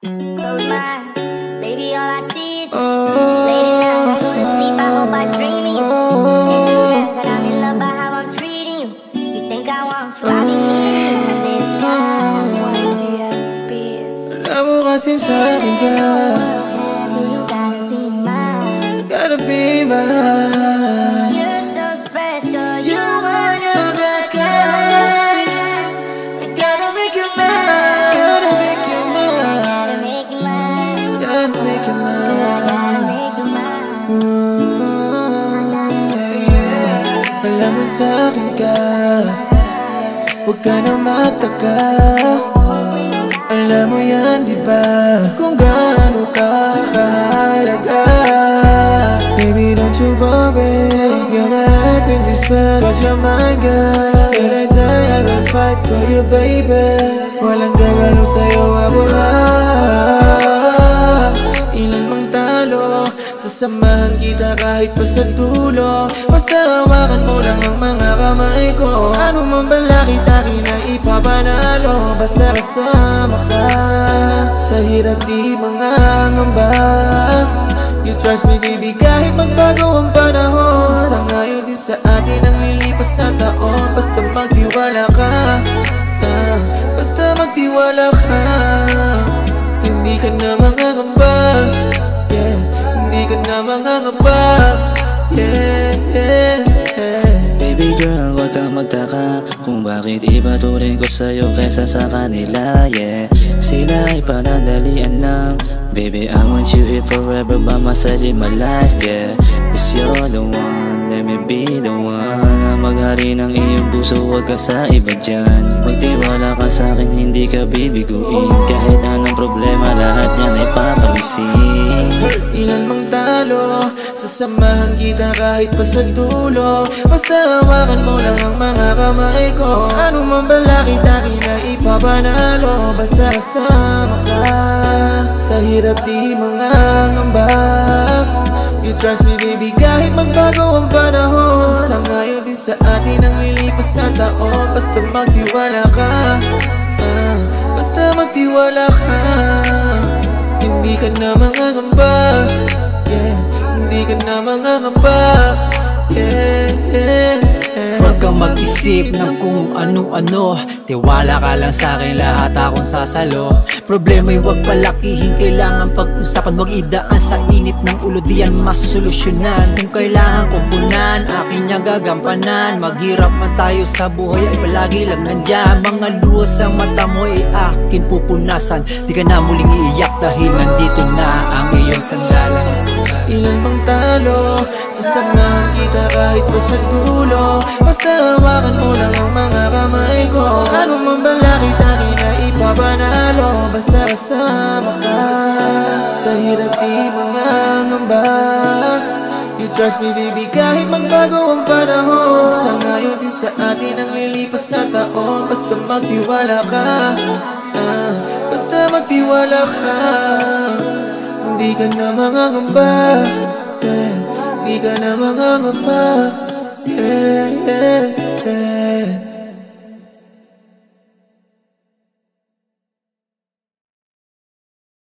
Close my eyes, baby, all I see is you. Late at night, I go to sleep, I hope I dream of you. Can't you tell that I'm in love by how I'm treating you? You think I want you, I be needing you. I did it now. Alam mo kasing sa'kin ka, You gotta be mine. gotta be mine. You're so special, you You're one of a kind. I gotta make you mine, gotta make you gotta mine, make you mine. gotta make you Gotta mine. make you mine. Alam mo sa'kin ka, huwag ka na magtaka. Alam mo yan, diba, kung gaano ka kahalaga. Baby, don't you worry, you're my life in this world, 'cause you're my girl. Till I die, I will fight for you, baby. Walang gagalo sa'yo, wala. Ilan mang talo, sasamahan kita kahit pa sa dulo. Basta hawakan mo lang ang mga kamay ko. Ano man bala kita ipapanalo, basta kasama ka. Sa hirap di mangangamba. You trust me baby kahit magbago ang panahon. Sa ngayon din sa atin ang lilipas na taon. Basta magtiwala ka, basta magtiwala ka. Hindi ka na mangangamba, yeah. Hindi ka na mangangamba, yeah, yeah, yeah. Baby girl, wag kang magtaka kung bakit iba turing ko sa'yo kesa sa kanila, yeah. Sila ay panandalian lang. Baby, I want you here forever by my side in my life, yeah. 'Cause you're the one, let me be the one. Ang maghari ng iyong puso, wag ka sa iba dyan. Magtiwala ka sa'kin, hindi ka bibiguin. Kahit anong problema, lahat yan ay papalisin. Ilan mang talo, sasamahan kita kahit pa sa dulo. Basta hawakan mo lang ang mga kamay ko. Ano man bala kita ipapanalo, basta kasama ka. Sa hirap di mangangamba. You trust me baby kahit magbago ang panahon. Sa ngayon din sa atin ang lilipas na taon. Basta magtiwala ka, basta magtiwala ka. Hindi ka na mangangamba, yeah. Hindi ka na mangangamba, yeah, yeah, yeah. Huwag kang mag-isip ng kung ano-ano. Tiwala ka lang sa'kin, lahat akong sasalo. Problema'y huwag palakihin, kailangan pag-usapan. Huwag idaan sa init ng ulo, diyan masusolusyonan. Kung kailangan kumpunan, akin niyang gagampanan. Maghirap man tayo sa buhay, ay palagi lang nandyan. Mga luha sa mata mo ay akin pupunasan. Di ka na muling iiyak dahil nandito na ang iyong sandalan. Ilan mang talo, sasamahan kita kahit pa sa dulo. Basta hawakan mo lang ang mga kamay ko. Ano man bala kita ipapanalo, basta kasama ka. Sa hirap di mangangamba. You trust me baby kahit magbago ang panahon. Sa ngayon din sa atin ang lilipas na taon. Basta magtiwala ka, basta magtiwala ka. Hindi ka na mangangamba, yeah. Hindi ka na mangangamba, yeah, yeah, yeah.